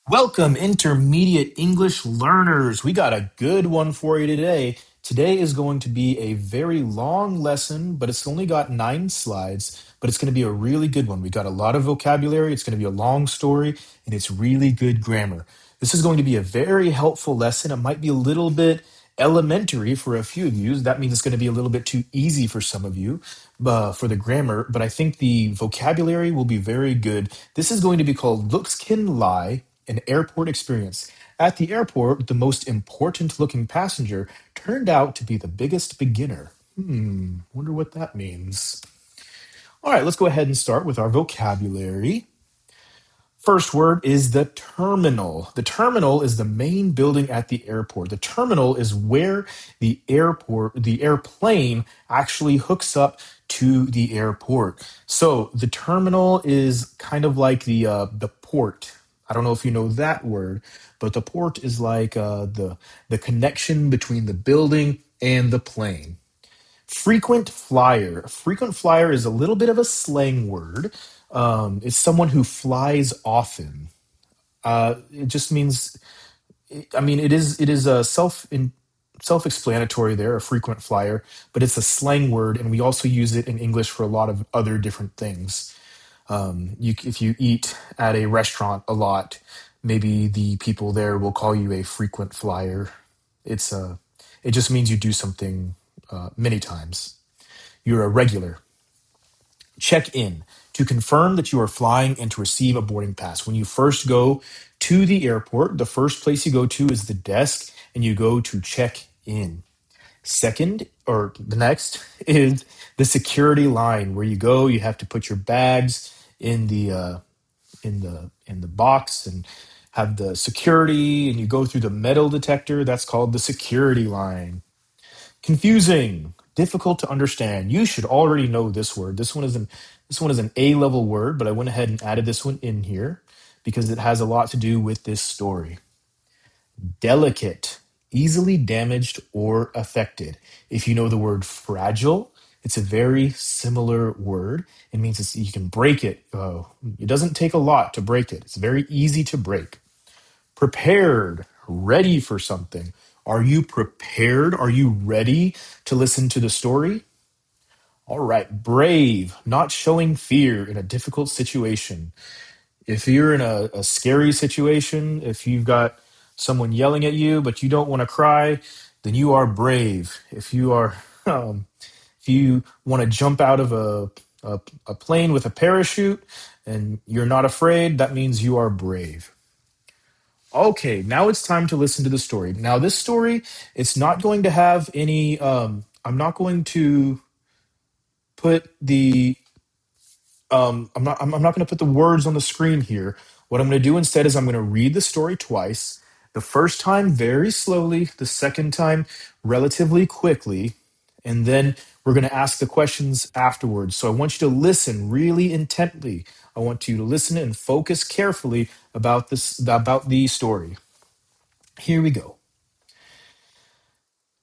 Welcome, intermediate English learners. We got a good one for you today. Today is going to be a very long lesson, but it's only got 9 slides, but it's going to be a really good one. We got a lot of vocabulary. It's going to be a long story, and it's really good grammar. This is going to be a very helpful lesson. It might be a little bit elementary for a few of you. That means it's going to be a little bit too easy for some of you for the grammar, but I think the vocabulary will be very good. This is going to be called Looks Can Lie, an airport experience. At the airport, the most important looking passenger turned out to be the biggest beginner. Wonder what that means. All right, let's go ahead and start with our vocabulary. First word is the terminal. The terminal is the main building at the airport. The terminal is where the airplane actually hooks up to the airport. So the terminal is kind of like the port. I don't know if you know that word, but the port is like the connection between the building and the plane. Frequent flyer. Frequent flyer is a little bit of a slang word. It's someone who flies often. It just means, I mean, it is a self-explanatory there, a frequent flyer, but it's a slang word, and we also use it in English for a lot of other different things. If you eat at a restaurant a lot, maybe the people there will call you a frequent flyer. It just means you do something many times. You're a regular. Check in to confirm that you are flying and to receive a boarding pass. When you first go to the airport, the first place you go to is the desk and you go to check in. Second, or the next, is the security line where you go. You have to put your bags in the box and have the security, and you go through the metal detector. That's called the security line. Confusing, difficult to understand. You should already know this word. This one is an A-level word, but I went ahead and added this one in here because it has a lot to do with this story. Delicate, easily damaged or affected. If you know the word fragile, it's a very similar word. It means you can break it. It doesn't take a lot to break it. It's very easy to break. Prepared, ready for something. Are you prepared? Are you ready to listen to the story? All right, brave, not showing fear in a difficult situation. If you're in a scary situation, if you've got someone yelling at you, but you don't want to cry, then you are brave. Um, if you want to jump out of a plane with a parachute and you're not afraid, that means you are brave. Okay, now it's time to listen to the story. Now, this story, it's not going to have any. I'm not going to put the. I'm not going to put the words on the screen here. What I'm going to do instead is I'm going to read the story twice. The first time very slowly, the second time relatively quickly, and then we're going to ask the questions afterwards. So I want you to listen really intently. I want you to listen and focus carefully about the story. Here we go.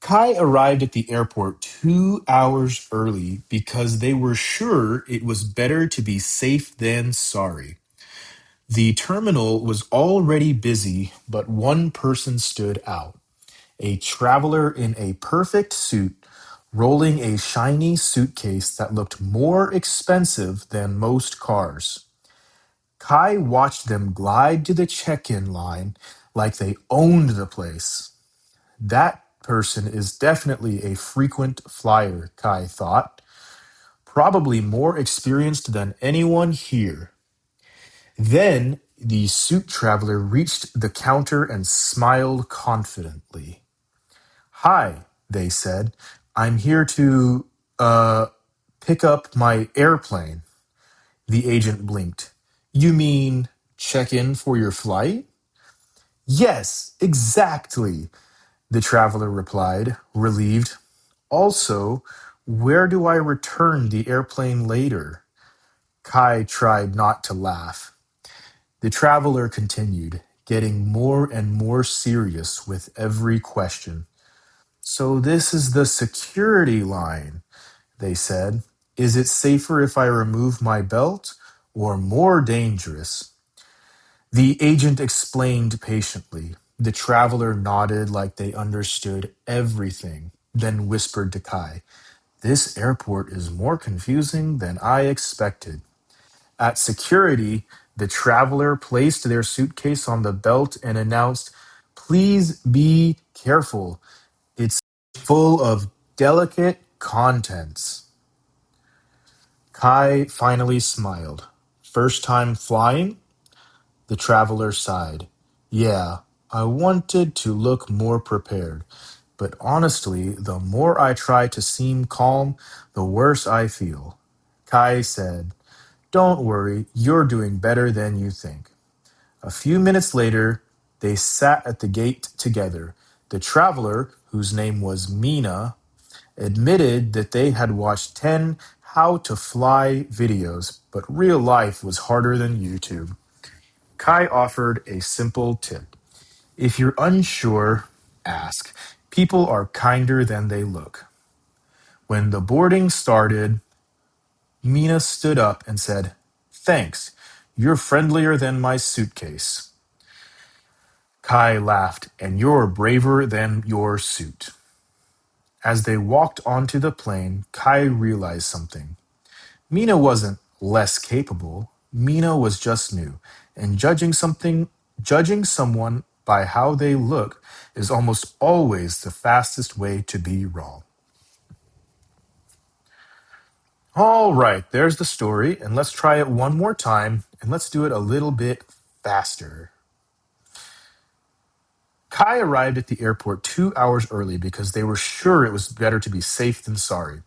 Kai arrived at the airport 2 hours early because they were sure it was better to be safe than sorry. The terminal was already busy, but one person stood out, a traveler in a perfect suit, rolling a shiny suitcase that looked more expensive than most cars. Kai watched them glide to the check in line like they owned the place. That person is definitely a frequent flyer, Kai thought. Probably more experienced than anyone here. Then the suit traveler reached the counter and smiled confidently. Hi, they said. I'm here to, pick up my airplane. The agent blinked. You mean check in for your flight? Yes, exactly, the traveler replied, relieved. Also, where do I return the airplane later? Kai tried not to laugh. The traveler continued, getting more and more serious with every question. So, this is the security line, they said. Is it safer if I remove my belt or more dangerous? The agent explained patiently. The traveler nodded like they understood everything, then whispered to Kai, "This airport is more confusing than I expected." At security, the traveler placed their suitcase on the belt and announced, "Please be careful. It's full of delicate contents." Kai finally smiled. "First time flying?" The traveler sighed. "Yeah, I wanted to look more prepared. But honestly, the more I try to seem calm, the worse I feel." Kai said, "Don't worry, you're doing better than you think." A few minutes later, they sat at the gate together. The traveler, whose name was Mina, admitted that they had watched 10 how to fly videos, but real life was harder than YouTube. Kai offered a simple tip. If you're unsure, ask. People are kinder than they look. When the boarding started, Mina stood up and said, "Thanks. You're friendlier than my suitcase." Kai laughed, "And you're braver than your suit." As they walked onto the plane, Kai realized something. Mina wasn't less capable. Mina was just new, and judging someone by how they look is almost always the fastest way to be wrong. All right, there's the story, and let's try it one more time, and let's do it a little bit faster. Kai arrived at the airport 2 hours early because they were sure it was better to be safe than sorry.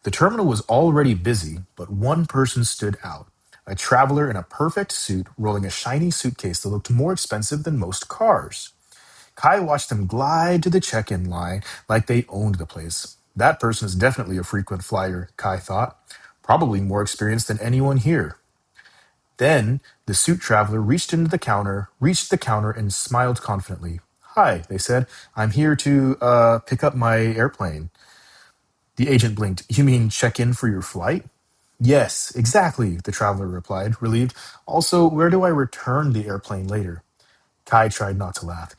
The terminal was already busy, but one person stood out, a traveler in a perfect suit rolling a shiny suitcase that looked more expensive than most cars. Kai watched them glide to the check in line like they owned the place. That person is definitely a frequent flyer, Kai thought. Probably more experienced than anyone here. Then the suit traveler reached the counter, and smiled confidently. "Hi," they said. "I'm here to pick up my airplane." The agent blinked. "You mean check in for your flight?" "Yes, exactly," the traveler replied, relieved. "Also, where do I return the airplane later?" Kai tried not to laugh.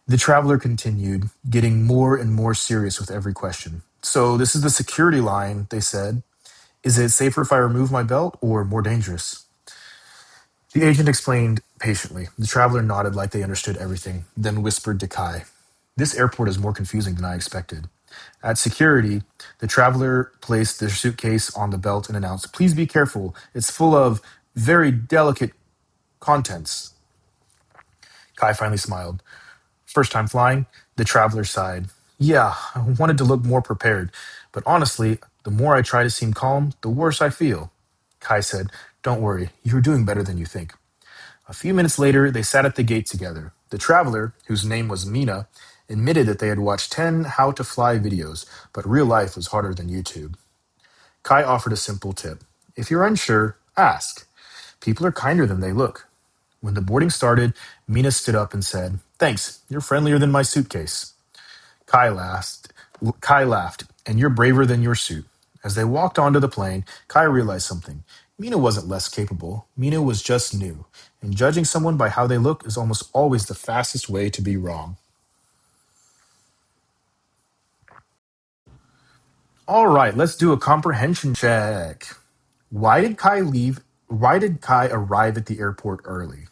The traveler continued, getting more and more serious with every question. "So, this is the security line," they said. "Is it safer if I remove my belt or more dangerous?" The agent explained patiently. The traveler nodded like they understood everything, then whispered to Kai, "This airport is more confusing than I expected." At security, the traveler placed their suitcase on the belt and announced, "Please be careful. It's full of very delicate contents." Kai finally smiled. "First time flying?" The traveler sighed. "Yeah, I wanted to look more prepared, but honestly, the more I try to seem calm, the worse I feel." Kai said, "Don't worry, you're doing better than you think." A few minutes later, they sat at the gate together. The traveler, whose name was Mina, admitted that they had watched 10 how to fly videos, but real life was harder than YouTube. Kai offered a simple tip. If you're unsure, ask. People are kinder than they look. When the boarding started, Mina stood up and said, "Thanks, you're friendlier than my suitcase." Kai laughed. Kai laughed, "And you're braver than your suit." As they walked onto the plane, Kai realized something. Mina wasn't less capable. Mina was just new. And judging someone by how they look is almost always the fastest way to be wrong. All right, let's do a comprehension check. Why did Kai leave? Why did Kai arrive at the airport early?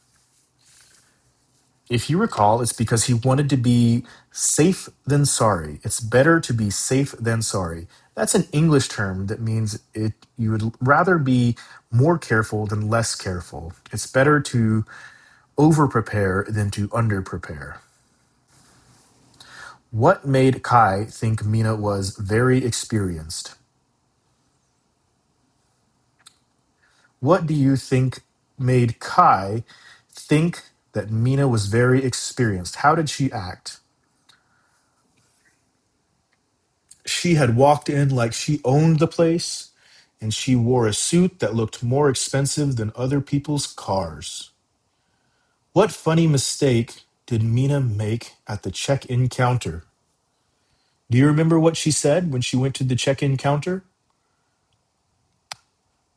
If you recall, it's because he wanted to be safe than sorry. It's better to be safe than sorry. That's an English term that means it you would rather be more careful than less careful. It's better to over prepare than to under prepare. What made Kai think Mina was very experienced? What do you think made Kai think that Mina was very experienced? How did she act? She had walked in like she owned the place, and she wore a suit that looked more expensive than other people's cars. What funny mistake did Mina make at the check in counter? Do you remember what she said when she went to the check in counter?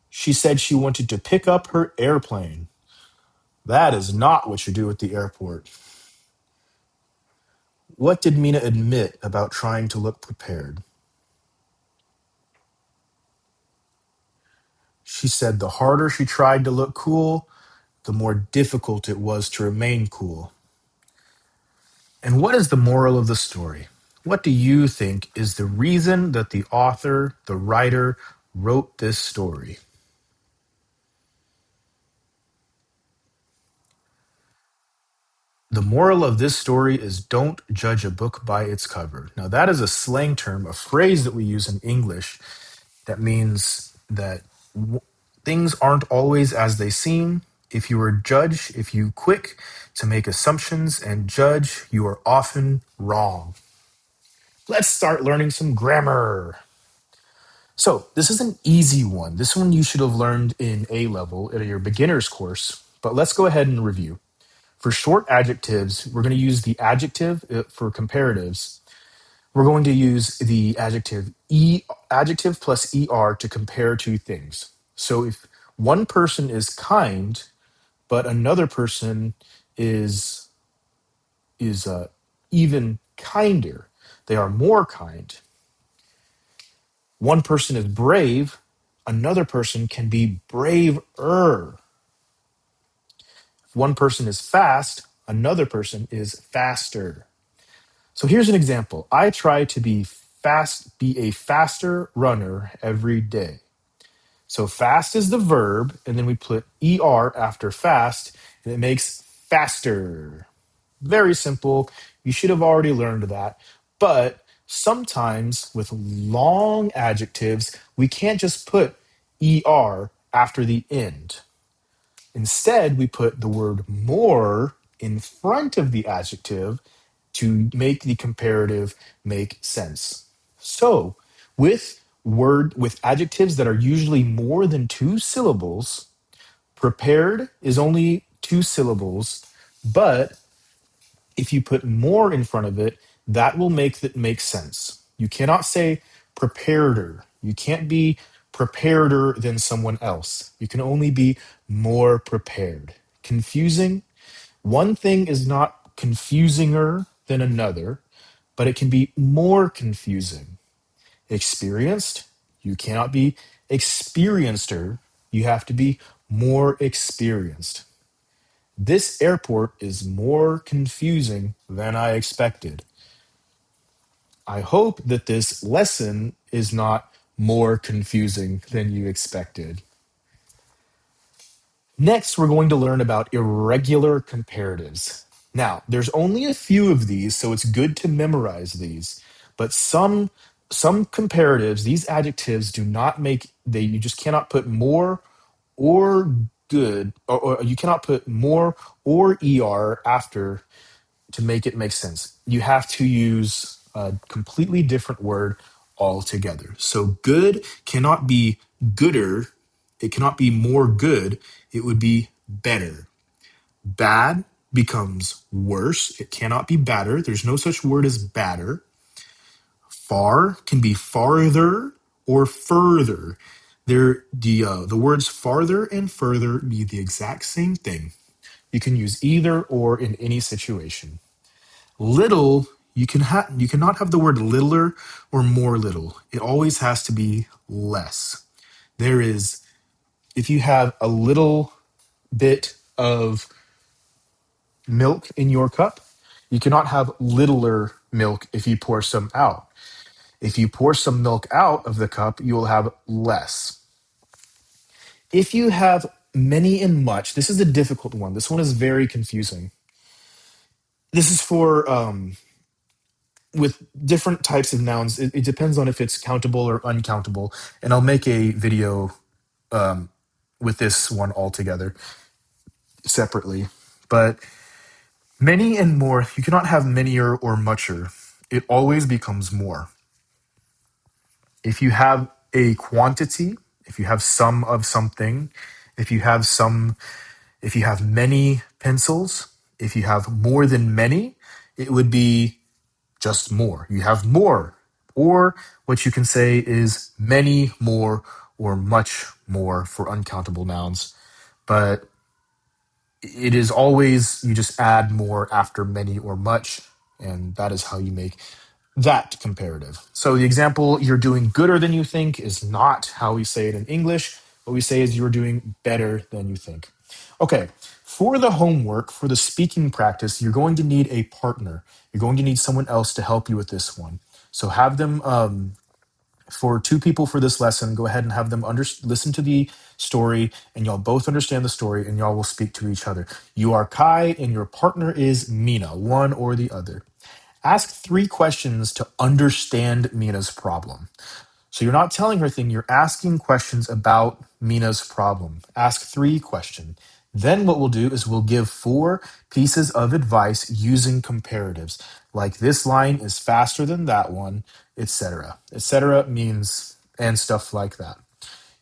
She said she wanted to pick up her airplane. That is not what you do at the airport. What did Mina admit about trying to look prepared? She said the harder she tried to look cool, the more difficult it was to remain cool. And what is the moral of the story? What do you think is the reason that the author, the writer, wrote this story? The moral of this story is don't judge a book by its cover. Now, that is a slang term, a phrase that we use in English that means that w- things aren't always as they seem. If you are a judge, if you quick to make assumptions and judge, you are often wrong. Let's start learning some grammar. So, this is an easy one. This one you should have learned in A level at your beginner's course, but let's go ahead and review. For short adjectives, we're going to use the adjective for comparatives. We're going to use the adjective plus er to compare two things. So if one person is kind, but another person is is even kinder, they are more kind. One person is brave, another person can be braver. If one person is fast, another person is faster. So here's an example. I try to be a faster runner every day. So fast is the verb, and then we put er after fast, and it makes faster. Very simple. You should have already learned that. But sometimes with long adjectives, we can't just put er after the end. Instead, we put the word more in front of the adjective to make the comparative make sense. So, with adjectives that are usually more than two syllables, prepared is only two syllables, but if you put more in front of it, that will make that make sense. You cannot say preparedder. You can't be prepareder than someone else. You can only be more prepared. Confusing? One thing is not confusinger than another, but it can be more confusing. Experienced? You cannot be experienceder. You have to be more experienced. This airport is more confusing than I expected. I hope that this lesson is not more confusing than you expected. Next, we're going to learn about irregular comparatives. Now, there's only a few of these, so it's good to memorize these. But some comparatives, these adjectives do not make they you just cannot put more or good or you cannot put more or er after to make it make sense. You have to use a completely different word altogether. So good cannot be gooder. It cannot be more good. It would be better. Bad becomes worse. It cannot be badder. There's no such word as badder. Far can be farther or further. The words farther and further be the exact same thing. You can use either or in any situation. Little, you cannot have the word littler or more little. It always has to be less. There is if you have a little bit of milk in your cup, you cannot have littler milk if you pour some out. If you pour some milk out of the cup, you will have less. If you have many and much, this is a difficult one. This one is very confusing. This is for with different types of nouns. It depends on if it's countable or uncountable. And I'll make a video um, with this one altogether separately. But many and more, you cannot have manier or mucher. It always becomes more. If you have a quantity, if you have some of something, if you have some, if you have many pencils, if you have more than many, it would be just more. You have more. Or what you can say is many more or much more for uncountable nouns. But It is always, you just add more after many or much, and that is how you make that comparative. So the example, you're doing gooder than you think, is not how we say it in English. What we say is you're doing better than you think. Okay, for the homework, for the speaking practice, you're going to need a partner. You're going to need someone else to help you with this one. So have them, for two people for this lesson, go ahead and have them listen to the story, and y'all both understand the story, and y'all will speak to each other. You are Kai, and your partner is Mina, one or the other. Ask three questions to understand Mina's problem. So you're not telling her thing, you're asking questions about Mina's problem. Ask three questions. Then what we'll do is we'll give four pieces of advice using comparatives. Like this line is faster than that one, etc. Etc. means and stuff like that.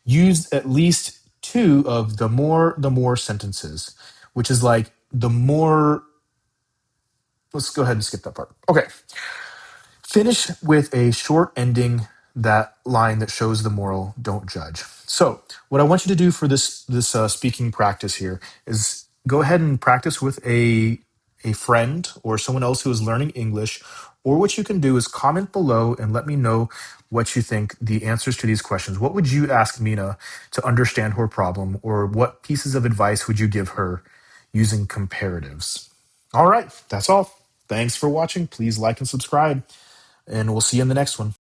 Use at least two of the more sentences, which is like the more. Let's go ahead and skip that part. Okay. Finish with a short ending, that line that shows the moral, don't judge. So what I want you to do for this speaking practice here is go ahead and practice with a friend or someone else who is learning English, or what you can do is comment below and let me know what you think the answers to these questions. What would you ask Mina to understand her problem, or what pieces of advice would you give her using comparatives? All right, that's all. Thanks for watching. Please like and subscribe, and we'll see you in the next one.